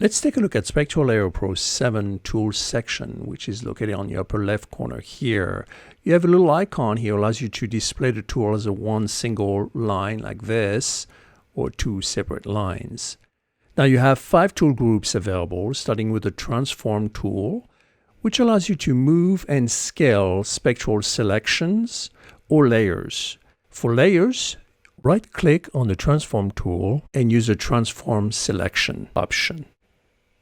Let's take a look at SpectraLayer Pro 7 Tools section, which is located on the upper left corner here. You have a little icon here that allows you to display the tool as a one single line like this, or two separate lines. Now you have 5 tool groups available, starting with the Transform tool, which allows you to move and scale spectral selections or layers. For layers, right-click on the Transform tool and use the Transform Selection option.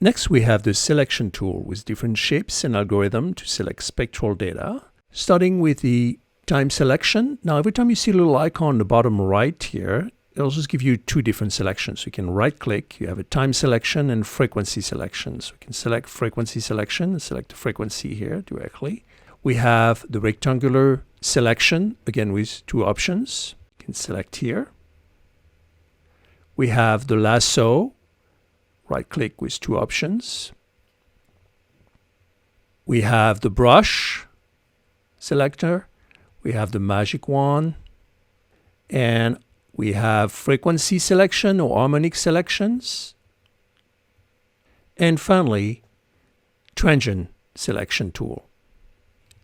Next, we have the Selection tool with different shapes and algorithms to select spectral data. Starting with the Time Selection. Now, every time you see a little icon on the bottom right here, it'll just give you 2 different selections. You can right-click, you have a Time Selection and Frequency Selection. So you can select Frequency Selection and select the frequency here directly. We have the Rectangular Selection, again with 2 options. You can select here. We have the Lasso. Right-click with 2 options. We have the brush selector. We have the magic wand. And we have frequency selection or harmonic selections. And finally, transient selection tool.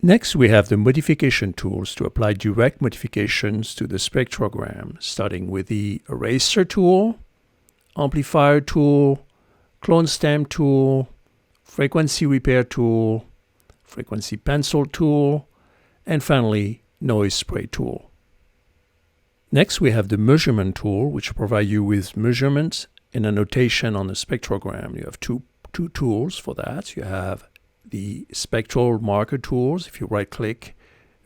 Next, we have the Modification Tools to apply direct modifications to the spectrogram, starting with the Eraser tool, Amplifier tool, Clone Stamp tool, Frequency Repair tool, Frequency Pencil tool, and finally, Noise Spray tool. Next, we have the Measurement tool, which provides you with measurements and annotation on the spectrogram. You have two tools for that. You have the Spectral Marker tools. If you right-click,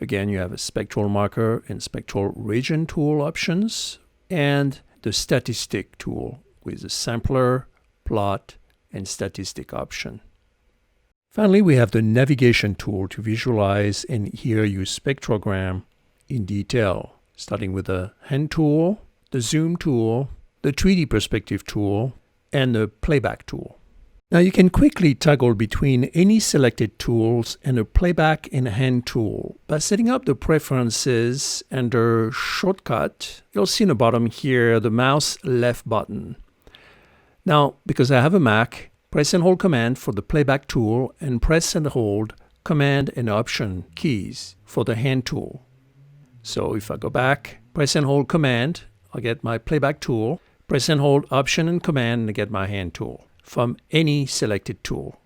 again, you have a Spectral Marker and Spectral Region tool options, and the Statistic tool with the Sampler, Plot, and Statistic option. Finally, we have the Navigation tool to visualize and hear your spectrogram in detail, starting with the Hand tool, the Zoom tool, the 3D Perspective tool, and the Playback tool. Now you can quickly toggle between any selected tools and a Playback and Hand tool by setting up the preferences under Shortcut. You'll see in the bottom here the mouse left button. Now, because I have a Mac, press and hold Command for the Playback tool and press and hold Command and Option keys for the Hand tool. So if I go back, press and hold Command, I'll get my Playback tool. Press and hold Option and Command and get my Hand tool from any selected tool.